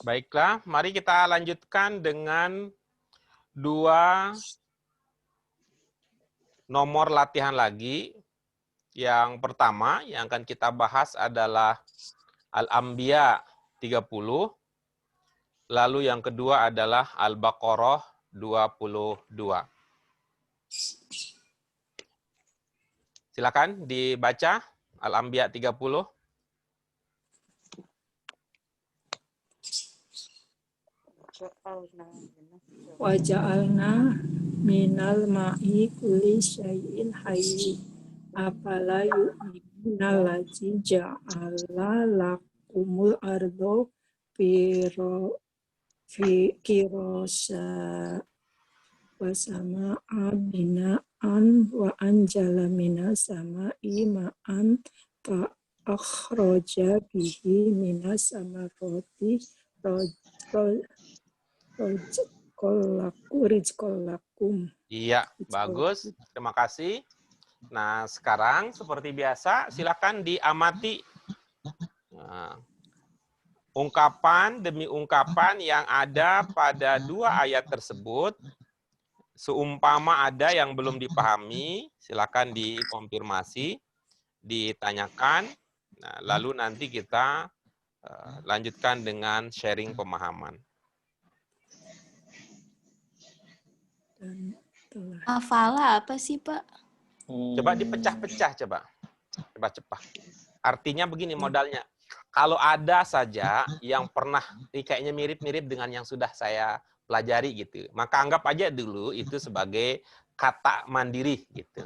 Baiklah, mari kita lanjutkan dengan 2 nomor latihan lagi. Yang pertama yang akan kita bahas adalah Al-Anbiya 30. Lalu yang kedua adalah Al-Baqarah 22. Silakan dibaca Al-Anbiya 30. Waja'alna minal ma'i kulli syai'in hayy. Afala yu'minuna allazi ja'ala lakumul ardo kirosa wasama'a bina'an wa anjala minas sama'i ma'an fa akhraja bihi minas samaroti rizqallakum. Iya, bagus. Terima kasih. Nah, sekarang seperti biasa, silakan diamati ungkapan demi ungkapan yang ada pada 2 ayat tersebut. Seumpama ada yang belum dipahami, silakan dikonfirmasi, ditanyakan. Nah, lalu nanti kita lanjutkan dengan sharing pemahaman. Hafala apa sih, Pak? Coba dipecah-pecah, coba cepat. Artinya begini modalnya. Kalau ada saja yang pernah kayaknya mirip-mirip dengan yang sudah saya pelajari gitu, maka anggap aja dulu itu sebagai kata mandiri gitu.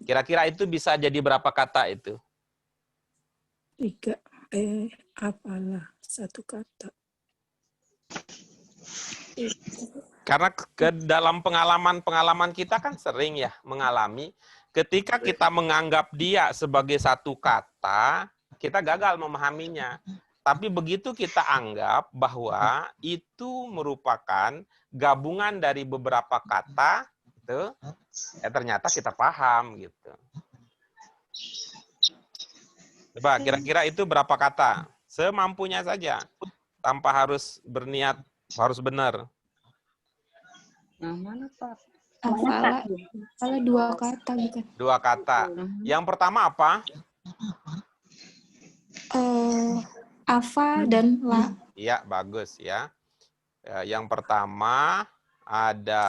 Kira-kira itu bisa jadi berapa kata itu? 3. Apalah 1 kata. Karena ke dalam pengalaman kita kan sering ya mengalami ketika kita menganggap dia sebagai 1 kata, kita gagal memahaminya. Tapi begitu kita anggap bahwa itu merupakan gabungan dari beberapa kata, gitu, ya ternyata kita paham gitu. Coba kira-kira itu berapa kata? Semampunya saja, tanpa harus berniat harus benar. Mana Pak? Hafala 2 kata bukan? 2 kata. Yang pertama apa? Afa dan la. Iya, bagus ya. Yang pertama ada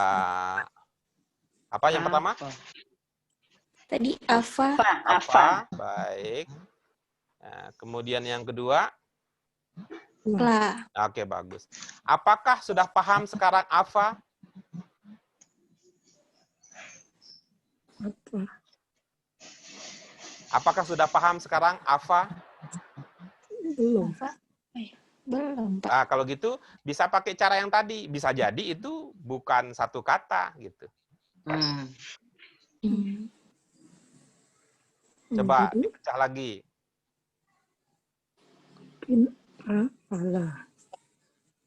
apa yang pertama? Tadi afa. Apa? Baik. Nah, kemudian yang kedua? La. Oke, bagus. Apakah sudah paham sekarang apa? Apakah sudah paham sekarang apa? Belum. Belum, Pak. Nah, kalau gitu bisa pakai cara yang tadi. Bisa jadi itu bukan 1 kata gitu. Coba dipecah lagi. Apalah.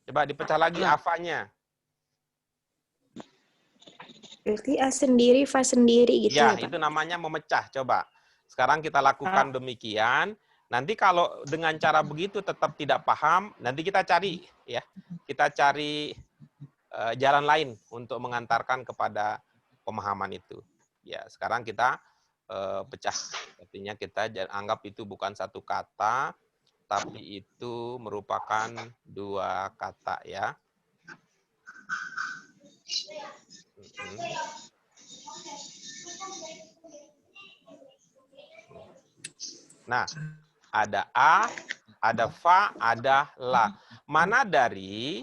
Coba dipecah lagi afanya. Berarti A sendiri, fa sendiri gitu Ya, ya, Pak? itu namanya memecah. Coba. Sekarang kita lakukan demikian. Nanti kalau dengan cara begitu tetap tidak paham, nanti kita cari ya. Kita cari jalan lain untuk mengantarkan kepada pemahaman itu. Ya, sekarang kita pecah. Artinya kita anggap itu bukan 1 kata, tapi itu merupakan 2 kata ya. Nah, ada a, ada fa, ada la. Mana dari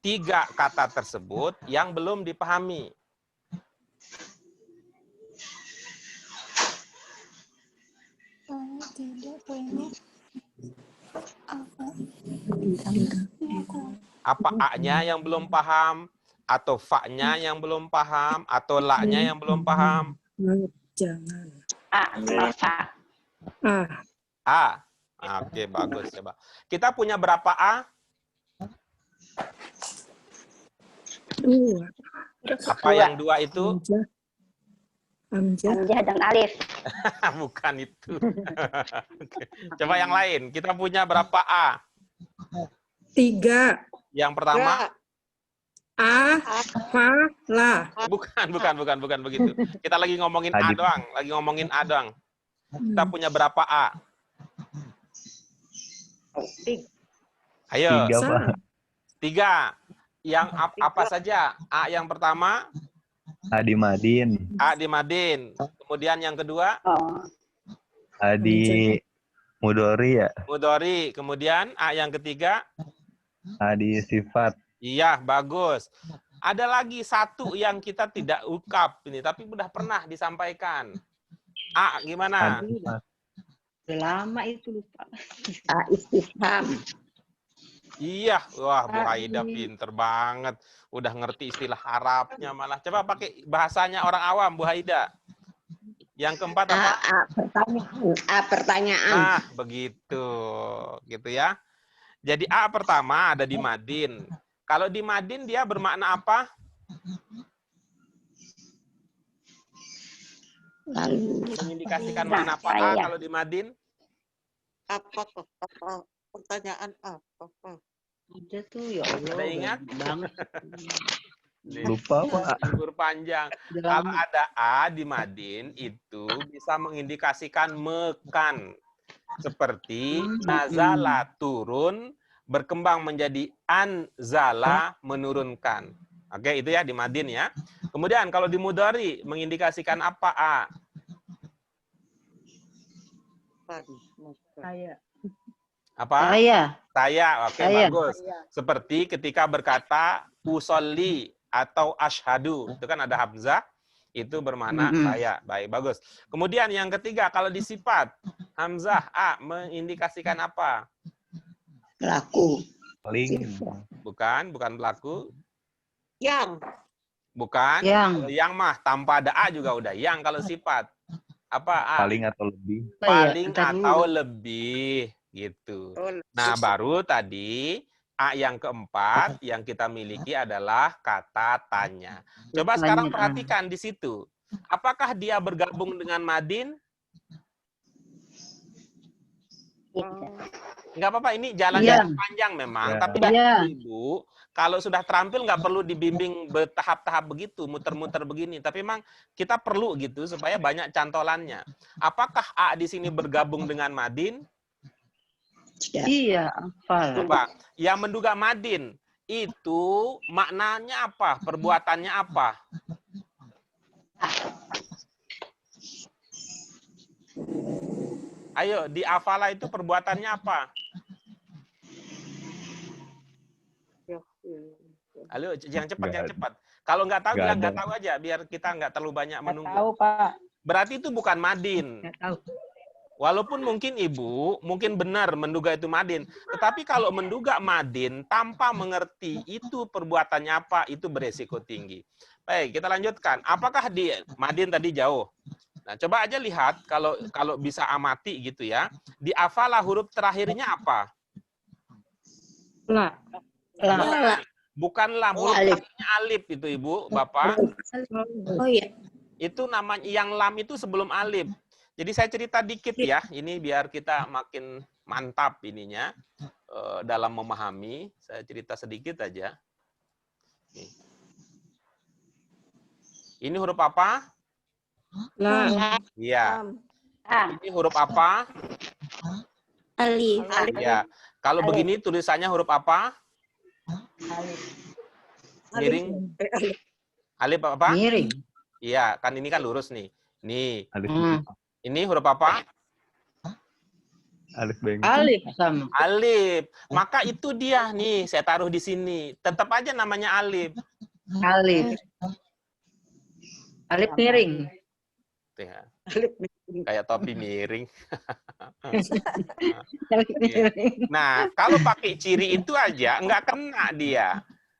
3 kata tersebut yang belum dipahami? Apa a-nya yang belum paham? Atau fa-nya yang belum paham? Atau la-nya yang belum paham? Jangan. A. Oke, bagus. Coba. Kita punya berapa A? 2. Apa yang 2 itu? Hamzah dan alif. Bukan itu. Oke. Coba yang lain. Kita punya berapa A? 3. Yang pertama, Apalah. bukan begitu. Kita lagi ngomongin A doang, Kita punya berapa A? Ayo, 3, Pak. 3. Yang apa saja? A yang pertama, Adi Madin. A di Madin. Kemudian yang kedua, Adi Mudori ya. Mudori. Kemudian A yang ketiga, Adi Sifat. iya, bagus. Ada lagi satu yang kita tidak ungkap ini, tapi udah pernah disampaikan. A, gimana? Adi Lama itu lupa. Istifham. Iya, wah Bu Haida pinter banget. Udah ngerti istilah Arabnya malah. Coba pakai bahasanya orang awam, Bu Haida. Yang keempat apa? Pertanyaan. Nah, begitu. Gitu ya. Jadi A pertama ada di Madin. Kalau di Madin dia bermakna apa? Lalu Mengindikasikan makna apa A kalau di Madin? Apa? Pertanyaan apa? Ada tuh, ya Allah. Ada ingat? Banget. Lupa, Pak. Libur panjang. Kalau ada A di Madin itu bisa mengindikasikan mekan. Seperti nazala turun, berkembang menjadi anzala menurunkan. Oke, itu ya di Madin ya. Kemudian kalau di Mudhari mengindikasikan apa A? Saya. Apa? Saya. Oke, Saya. bagus. Seperti ketika berkata usolli atau ashadu, itu kan ada hamzah, itu bermakna saya. Baik, bagus. Kemudian yang ketiga, kalau di sifat, hamzah A mengindikasikan apa? pelaku. Paling. Bukan pelaku. Yang. Bukan. Yang. Yang mah tanpa ada A juga udah yang kalau sifat. Apa A? Paling atau lebih. Paling atau lebih gitu. Nah, baru tadi A yang keempat yang kita miliki adalah kata tanya. Coba sekarang perhatikan di situ. Apakah dia bergabung dengan Madin? Nggak apa-apa, ini jalannya panjang memang. Tapi Ibu, kalau sudah terampil nggak perlu dibimbing bertahap-tahap begitu, muter-muter begini. Tapi memang kita perlu gitu supaya banyak cantolannya. Apakah A di sini bergabung dengan Madin? Iya, apa? Coba, yang menduga Madin itu maknanya apa? Perbuatannya apa? Ayo, di afala itu perbuatannya apa? Ayo, yang cepat. Kalau nggak tahu, bilang nggak tahu aja, biar kita nggak terlalu banyak menunggu. Tahu, Pak. Berarti itu bukan Madin. Nggak tahu. Walaupun mungkin Ibu, mungkin benar menduga itu Madin. Tetapi kalau menduga Madin tanpa mengerti itu perbuatannya apa, itu beresiko tinggi. Baik, kita lanjutkan. Apakah di Madin tadi jauh? Nah, coba aja lihat kalau bisa amati gitu ya. Di afala huruf terakhirnya apa? La. Bukanlah huruf terakhirnya alif itu Ibu, Bapak. Oh iya. Itu namanya yang lam itu sebelum alif. Jadi saya cerita dikit ya, ini biar kita makin mantap ininya dalam memahami. Saya cerita sedikit aja. Ini huruf apa? Lam. Iya. Ini huruf apa? Alif. Iya. Kalau begini tulisannya huruf apa? Miring. Alif apa? Miring. Iya, kan ini kan lurus nih. Nih. Alif. Ini huruf apa? Alif bengkok. Alif sama. Alif. Maka itu dia nih, saya taruh di sini. Tetap aja namanya alif. Alif. Alif miring. Ya. Kayak topi miring. Nah, kalau pakai ciri itu aja nggak kena dia.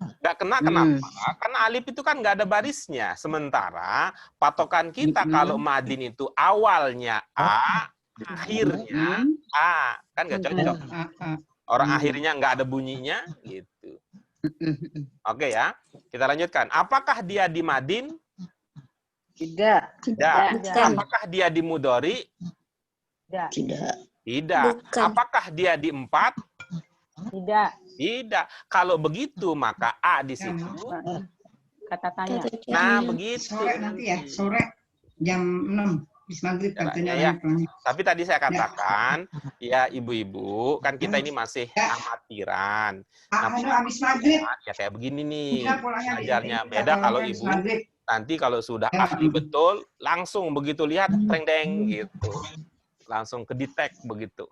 Nggak kena kenapa? Karena alif itu kan nggak ada barisnya. Sementara patokan kita kalau Madin itu awalnya A, akhirnya A. Kan nggak cocok. Orang akhirnya nggak ada bunyinya, gitu. Oke ya, kita lanjutkan. Apakah dia di Madin? Tidak. Apakah dia di Mudhari? Tidak. Tidak. Bukan. Apakah dia di 4? Tidak. Tidak. Kalau begitu maka A di situ. Kata tanya. Nah, begitu. Sore nanti ya, sore jam 6. Habis maghrib katanya. Ya. Tapi tadi saya katakan, ya ibu-ibu, kan kita ini masih amatiran. Habis maghrib. Ya kayak begini nih, Pulangnya belajarnya. Beda kalau ibu, nanti kalau sudah ahli betul, langsung begitu lihat, treng-deng gitu. Langsung kedetek begitu.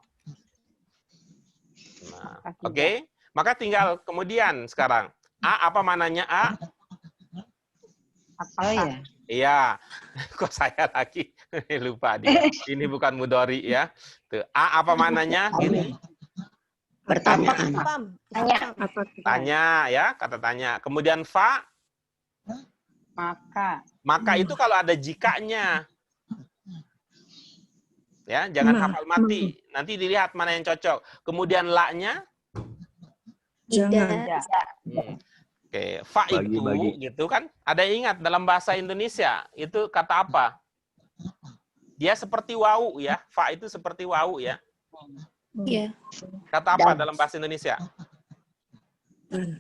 Nah, oke. Maka tinggal kemudian sekarang, A apa mananya A? Apa ya? Iya, kok saya lagi lupa dia. Ini bukan mudori ya. Tuh, A apa mananya? Gini. Pertanyaan. Apa? Tanya ya, kata tanya. Kemudian fa, maka itu kalau ada jikanya. Ya, jangan hafal mati. Nanti dilihat mana yang cocok. Kemudian la-nya, Jangan. oke, fa itu gitu kan? Ada yang ingat dalam bahasa Indonesia itu kata apa? Dia seperti wau ya. Fa itu seperti wau ya. Iya. Kata apa dalam bahasa Indonesia?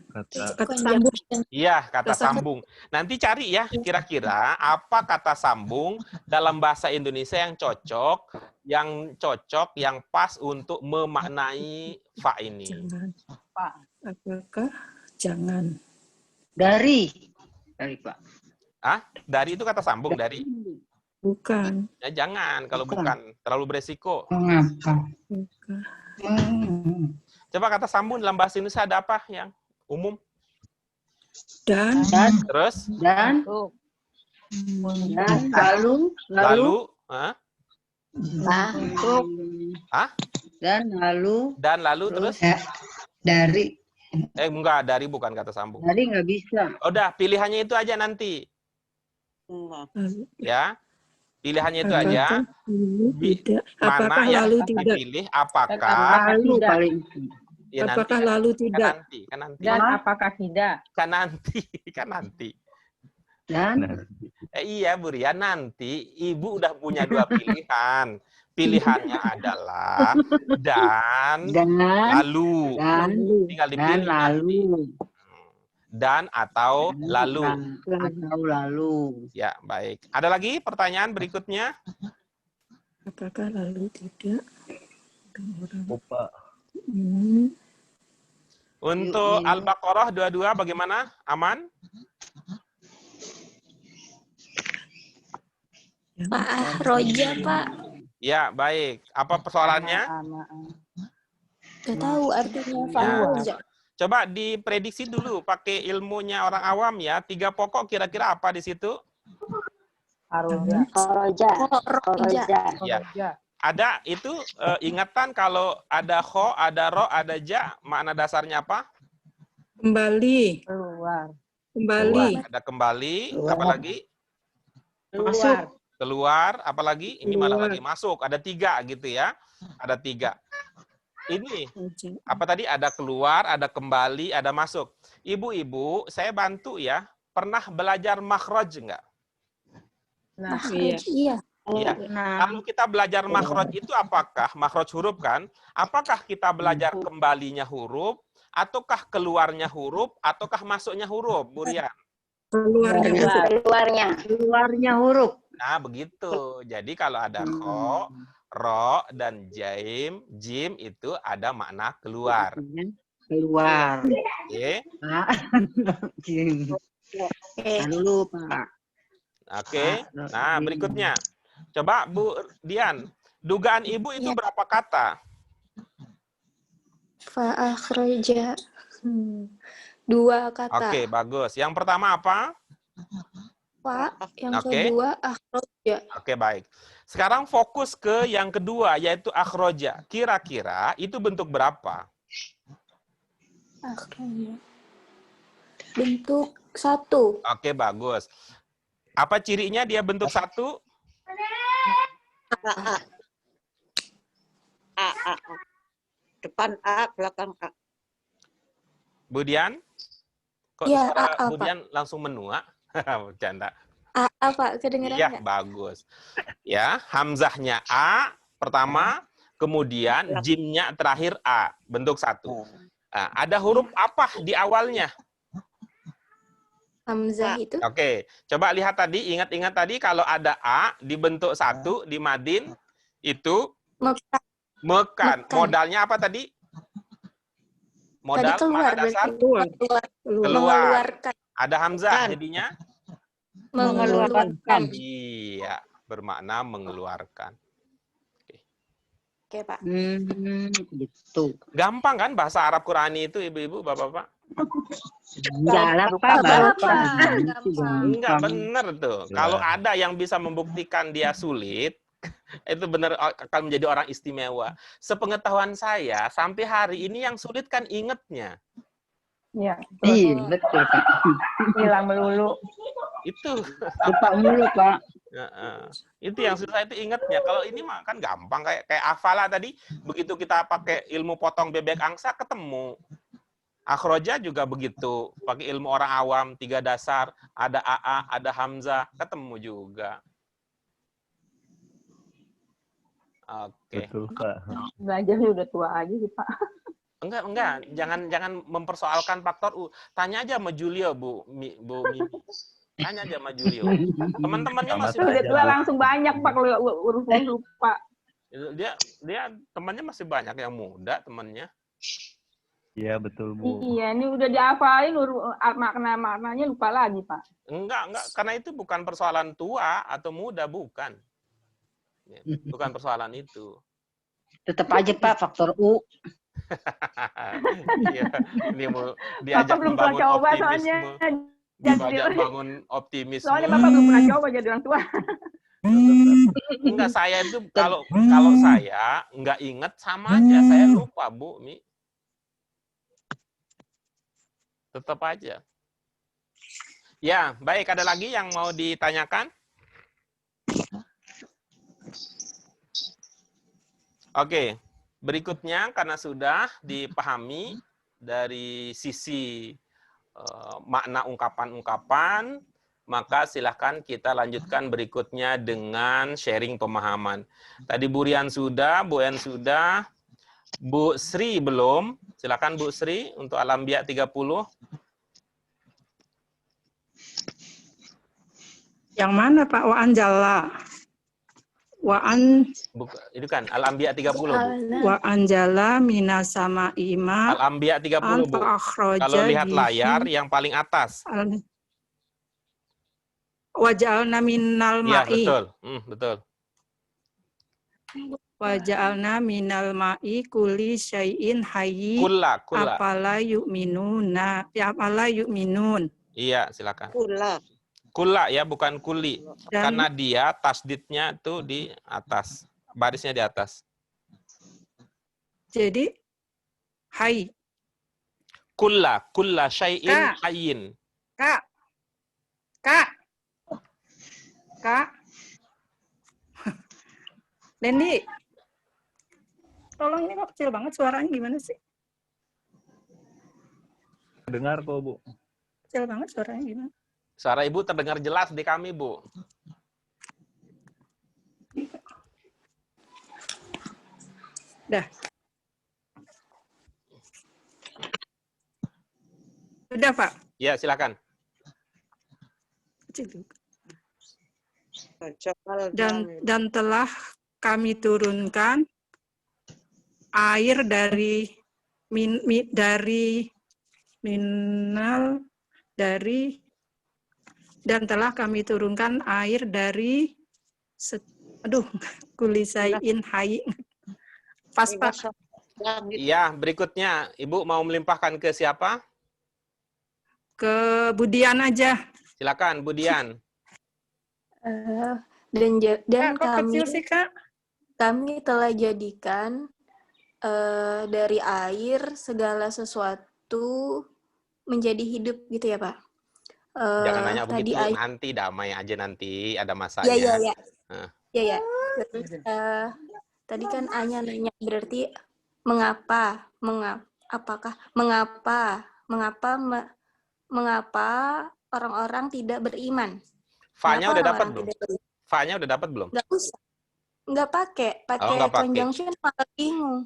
Kata sambung. Iya, kata sambung. Nanti cari ya kira-kira apa kata sambung dalam bahasa Indonesia yang cocok, yang pas untuk memaknai fa ini. Jangan. Apakah jangan? Dari Pak. Ah, dari itu kata sambung dari. Bukan. Ya, jangan kalau bukan terlalu beresiko. Mengapa? Bukan. Coba kata sambung dalam bahasa Indonesia ada apa yang umum? Dan. Terus? Dan lalu, Hah? untuk, dan lalu terus? Dari. Enggak, dari bukan kata sambung. dari nggak bisa. Udah, pilihannya itu aja nanti. Ya. Pilihannya itu aja. Tidak. Mana Apakah yang lalu tidak? dipilih? Apakah? Lalu paling. Ya, nanti, Apakah lalu tidak? Kan nanti. Dan apakah tidak? Kan nanti. Dan Iya, Bu Ria, nanti Ibu udah punya dua pilihan. Pilihannya adalah dan lalu. Tinggal dipilih lalu. Dan atau lalu. Atau lalu. Ya, baik. Ada lagi pertanyaan berikutnya? Apakah lalu tidak? Lupa. Untuk Al-Baqarah 22 bagaimana? Aman? Pak Roja, Pak. Ya, baik. Apa persoalannya? Gak tahu artinya Pak Ya. Roja. Coba diprediksi dulu pakai ilmunya orang awam ya. 3 pokok kira-kira apa di situ? Roja. Ya. Ada itu ingatan kalau ada kho, ada ro, ada ja, makna dasarnya apa? Kembali. Kembali. Ada kembali, apa lagi? Masuk. Keluar, apa lagi? Ini malah lagi masuk. Ada 3 gitu ya. Ada 3. Ini apa tadi? Ada keluar, ada kembali, ada masuk. Ibu-ibu, saya bantu ya. Pernah belajar makhraj enggak? Makhraj, iya. Iya. Kalau kita belajar makhraj itu apakah makhraj huruf kan? Apakah kita belajar kembalinya huruf, ataukah keluarnya huruf, ataukah masuknya huruf, Bu Rian? Keluarnya huruf. Nah, begitu. Jadi kalau ada kho, ro, dan jim itu ada makna keluar. Keluar. Oke. Lalu Pak. Oke. Nah, berikutnya. Coba Bu Dian, dugaan Ibu itu berapa kata? Fa akhraja. 2 kata. Oke, bagus. Yang pertama apa? Fa, yang kedua akhraja. Oke, baik. Sekarang fokus ke yang kedua, yaitu akhroja. Kira-kira itu bentuk berapa? Akhraja. Bentuk 1. Oke, bagus. Apa cirinya dia bentuk 1? A. Depan A, belakang A. Bu Dian? Kok Ya, suara A, Bu Pak. Dian langsung menua? Bercanda. Apa kedengeran Iya, nggak? bagus. Ya, hamzahnya A pertama, kemudian jimnya terakhir A, bentuk 1. Nah, ada huruf apa di awalnya? Hamzah itu Oke, coba lihat tadi, ingat-ingat tadi kalau ada A dibentuk satu di madin itu mekan. mekan. Mekan. Modalnya apa tadi? Modal Tadi keluar mana dasar? berarti Keluar. mengeluarkan. Ada hamzah Kan. jadinya? Mengeluarkan. Iya, bermakna mengeluarkan. Oke, Pak. Gitu. Gampang kan bahasa Arab Qurani itu, ibu-ibu, bapak-bapak? Enggak lah, Pak. Gampang. Enggak bener tuh. Ya. Kalau ada yang bisa membuktikan dia sulit, itu benar akan menjadi orang istimewa. Sepengetahuan saya, sampai hari ini yang sulit kan ingetnya. Iya, Iya, betul, Pak. hilang melulu. Itu. Lupa mulu, Pak. Itu yang susah itu ingetnya. Kalau ini mah kan gampang kayak hafala tadi. Begitu kita pakai ilmu potong bebek angsa ketemu. Akhroja juga begitu. Pakai ilmu orang awam 3 dasar. Ada AA, ada Hamzah. Ketemu juga. Oke. Betul, Pak. Belajarnya udah tua aja sih, Pak. Enggak. Jangan mempersoalkan faktor U. Tanya aja sama Julio, Bu Mimi. Tanya aja sama Julio. Teman-temannya Sama masih Udah banyak. tua langsung banyak, Pak, kalau urus lupa. Dia temannya masih banyak yang muda temannya. Iya, betul, Bu. Iya, ini udah dihafalin, makna-maknanya lupa lagi, Pak. Enggak, karena itu bukan persoalan tua atau muda, bukan. Bukan persoalan itu. Tetap aja, Pak, faktor U. Iya, ini mau diajak Bapak belum pernah membangun coba optimisme. soalnya. Diajak bangun optimisme. Soalnya Bapak belum pernah coba jadi orang tua. Enggak, saya itu kalau saya enggak ingat sama aja, saya lupa, Bu Mi. Tetap aja. Ya, baik, ada lagi yang mau ditanyakan? Oke, berikutnya karena sudah dipahami dari sisi makna ungkapan-ungkapan, maka silahkan kita lanjutkan berikutnya dengan sharing pemahaman. Tadi Bu Rian sudah, Bu En sudah, Bu Sri belum. Silakan Bu Sri untuk Al-Anbiya 30. Yang mana Pak? Wa anjala. Itu kan Al-Anbiya 30, Bu. Wa anjala minas sama ima. Al-Anbiya 30, Bu. Kalau lihat layar yang paling atas. Wa ja'alna minal Iya, ma'i. betul. Betul. Wa ja'alna minal ma'i kulli syai'in hayyi. Kulla. Apala yu'minuna. Ya apala yu'minun. Iya, silakan. Kula. Ya, bukan kuli. Dan Karena dia tasdidnya tuh di atas. Barisnya di atas. jadi hayy. Kulla syai'in Kak. hayyin. Kak. Lendi. Tolong, ini kok kecil banget suaranya, gimana sih? Dengar kok, Bu. Kecil banget suaranya, gimana? Suara Ibu terdengar jelas di kami, Bu. Dah. Sudah, Pak. Ya, silakan. Kecil juga. Jabal Dan telah kami turunkan air dari dan telah kami turunkan air dari kulisain hayy. Pas, Pak. Iya, berikutnya Ibu mau melimpahkan ke siapa? Ke Budian aja. Silakan, Budian. Dan Kak, kok kecil sih, Kak? kami telah jadikan dari air segala sesuatu menjadi hidup gitu ya, Pak. Jangan nanya Tadi begitu, air. nanti damai aja nanti, ada masanya. Ya. Terus, tadi kan Anya nanya berarti mengapa orang-orang tidak beriman? Fa-nya udah dapat orang-orang belum? tidak beriman? Fa-nya udah dapat belum? Nggak usah. Nggak pakai nggak pakai. conjunction malah bingung.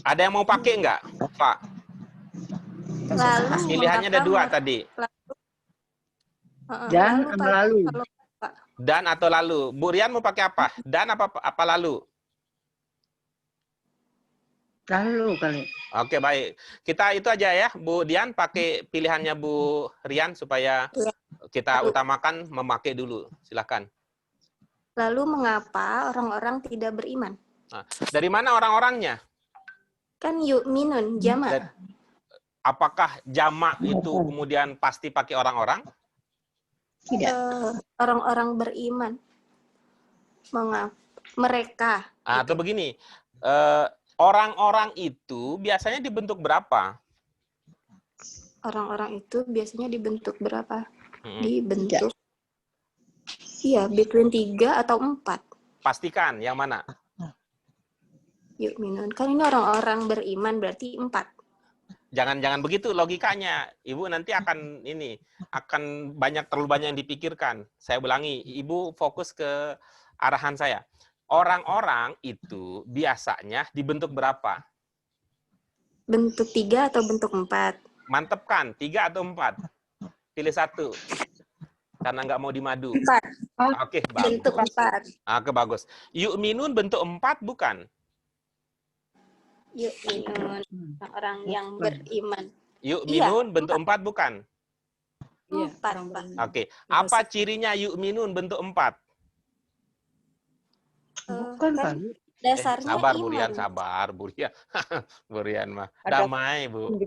Ada yang mau pakai nggak, Pak? Lalu Pilihannya ada mengapa 2 tadi. Dan lalu, sama Pak, lalu. kalau Pak, Dan atau lalu. Bu Rian mau pakai apa? Dan apa lalu? Lalu kali. Oke, baik. Kita itu aja ya, Bu Dian, pakai pilihannya Bu Rian supaya Ya. kita utamakan memakai dulu. Silakan. lalu mengapa orang-orang tidak beriman? Nah, dari mana orang-orangnya? Kan yu'minun jamak. Apakah jamak itu kemudian pasti pakai orang-orang? Tidak. Orang-orang beriman. Mengapa? Mereka. Atau begini, orang-orang itu biasanya dibentuk berapa? Orang-orang itu biasanya dibentuk berapa? Hmm. Dibentuk. Iya, between 3 atau 4. Pastikan yang mana? Yu'minun. Kan ini orang-orang beriman berarti 4. Jangan begitu logikanya. Ibu nanti akan terlalu banyak yang dipikirkan. Saya ulangi, Ibu fokus ke arahan saya. Orang-orang itu biasanya dibentuk berapa? Bentuk 3 atau bentuk 4? Mantepkan, 3 atau 4? Pilih 1. Karena nggak mau dimadu. 4. Oke, bagus. Bentuk 4. Oke, bagus. Yu'minun bentuk 4 bukan? Yu'minun. Orang yang beriman. Yu'minun bentuk 4 bukan? 4, Pak. Oke. Apa cirinya yu'minun bentuk 4? Bukan Kan kali. dasarnya Sabar, iman. Burian, sabar, Burian. Burian mah. Ada- Damai, Bu.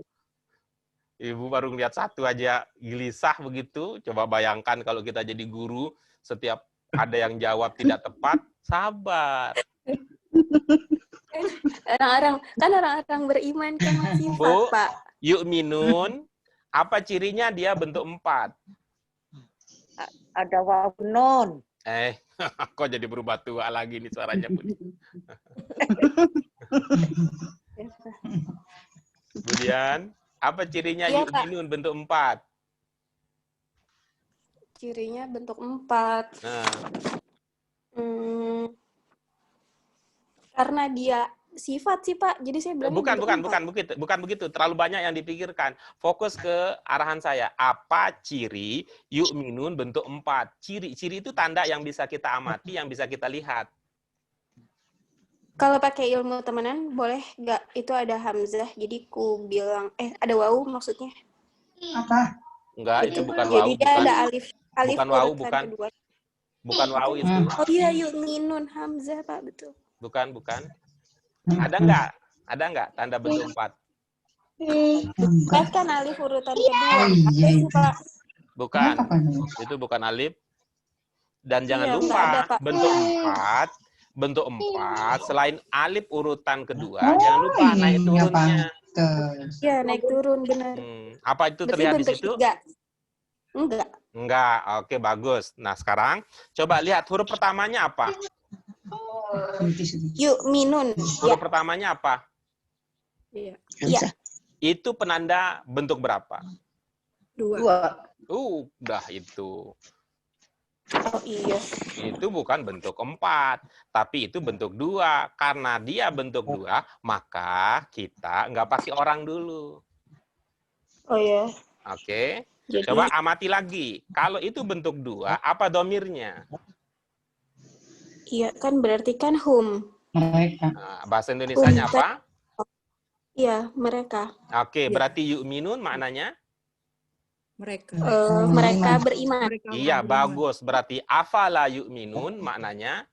Ibu baru lihat 1 aja gelisah begitu. Coba bayangkan kalau kita jadi guru, setiap ada yang jawab tidak tepat, sabar. Orang-orang beriman kan masih Bu. 4, Pak. Yu'minun, apa cirinya dia bentuk 4? Ada waw nun. Kok jadi berubah tua lagi nih suaranya, Bu? Kemudian, apa cirinya Iya, Pak. yu'minun bentuk 4? Cirinya bentuk 4. Nah, Karena dia sifat sih, Pak. Jadi saya bilang bukan begitu. Terlalu banyak yang dipikirkan. Fokus ke arahan saya. Apa ciri yu'minun bentuk 4? Ciri itu tanda yang bisa kita amati, yang bisa kita lihat. Kalau pakai ilmu temenan boleh nggak? Itu ada hamzah. Jadi ku bilang ada wawu maksudnya. Apa? Enggak, itu bukan Jadi wau, dia bukan. ada alif Bukan wawu, urutan bukan. kedua. Bukan wau itu. Oh iya, yu'minun hamzah, Pak, betul. Bukan. Ada nggak tanda bentuk 4? Kan alif urutan kedua. Oh, Apa iya. itu, Pak? Bukan. Apa ini? Itu bukan alif. Dan jangan Iya, lupa, nggak ada, Pak. bentuk 4, selain alif urutan kedua, jangan lupa naik iya, turunnya. pantes. Iya, naik turun, benar. Apa itu Berarti terlihat di bentuk situ? 3. Enggak. Enggak. Oke, bagus. Nah, sekarang coba lihat huruf pertamanya apa? Yu'minun. Huruf pertamanya apa? Iya. Hamzah. Itu penanda bentuk berapa? 2. 2. Udah itu. Oh iya. Itu bukan bentuk 4, tapi itu bentuk 2. Karena dia bentuk 2, maka kita nggak pakai orang dulu. Oh iya. Oke. Jadi Coba amati lagi. Kalau itu bentuk 2, apa domirnya? iya kan berarti kan hum. Mereka. Nah, bahasa Indonesianya apa? Iya, mereka. Oke, berarti yu'minun maknanya? Mereka beriman. Iya, bagus. Berarti afala yu'minun maknanya?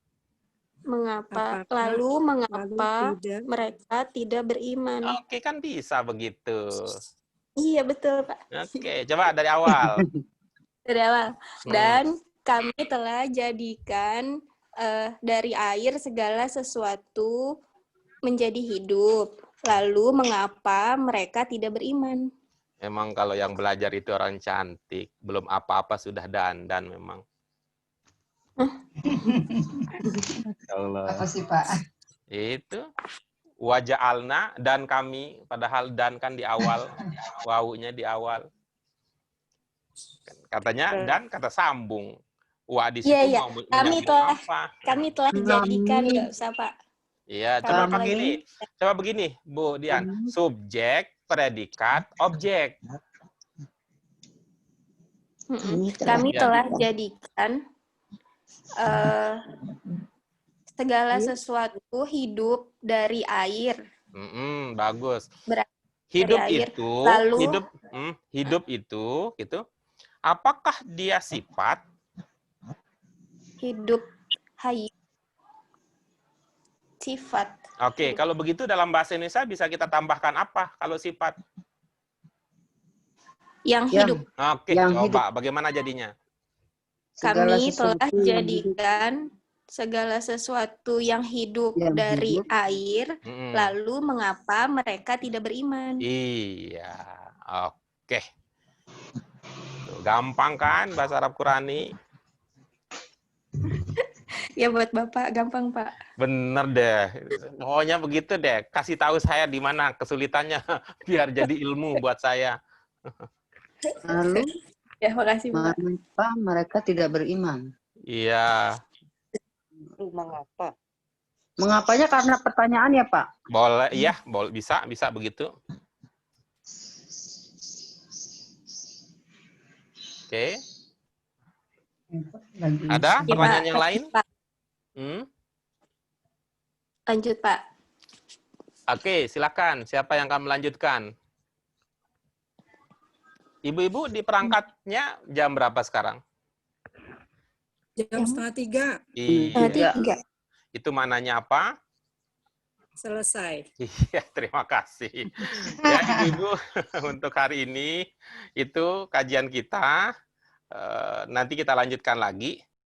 Mengapa? Lalu mengapa mereka tidak beriman? Oke, kan bisa begitu. Iya, betul, Pak. Oke, coba dari awal. Dari awal. Dan kami telah jadikan dari air segala sesuatu menjadi hidup. Lalu mengapa mereka tidak beriman? Memang kalau yang belajar itu orang cantik. Belum apa-apa sudah dandan memang. Allah. Apa sih, Pak? Itu. Wajah alna dan kami. Padahal dan kan di awal. Wawunya di awal. Katanya dan kata sambung. Wah, di situ Iya, iya. mau Kami menyambung telah apa? Kami telah jadikan, nggak usah, Pak. Iya, coba Tambah pakai lagi. ini. Coba begini, Bu Dian. Subjek, predikat, objek. Mm-mm. Ini telah Kami Ya. telah jadikan segala Iya. sesuatu hidup dari air. Bagus. Berarti Hidup dari air. itu, Lalu hidup itu, gitu. Apakah dia sifat? hidup hayat sifat Oke, kalau begitu dalam bahasa Indonesia bisa kita tambahkan apa kalau sifat? yang Yang hidup. Oke, Yang coba bagaimana jadinya? segala Kami telah sesuatu yang hidup, jadikan segala sesuatu yang hidup Yang dari hidup. air. Mm-mm. Lalu mengapa mereka tidak beriman? Iya, oke. Tuh, gampang kan bahasa Arab Qurani? Ya buat Bapak gampang, Pak. Bener deh. Pokoknya begitu deh. Kasih tahu saya di mana kesulitannya biar jadi ilmu buat saya. lalu Ya, makasih, Pak. mengapa mereka tidak beriman? Iya, Lu mengapa? Mengapanya karena pertanyaan ya, Pak? boleh. Iya, boleh. Bisa begitu. Oke. Ada Ya, pertanyaan Pak. yang lain? Pak. Lanjut, Pak. Oke, silakan. Siapa yang akan melanjutkan? Ibu-ibu di perangkatnya jam berapa sekarang? Jam 2:30 Iya. 3. Itu mananya apa? selesai. Iya, terima kasih. Ya, Ibu-ibu, untuk hari ini itu kajian kita. Nanti kita lanjutkan lagi.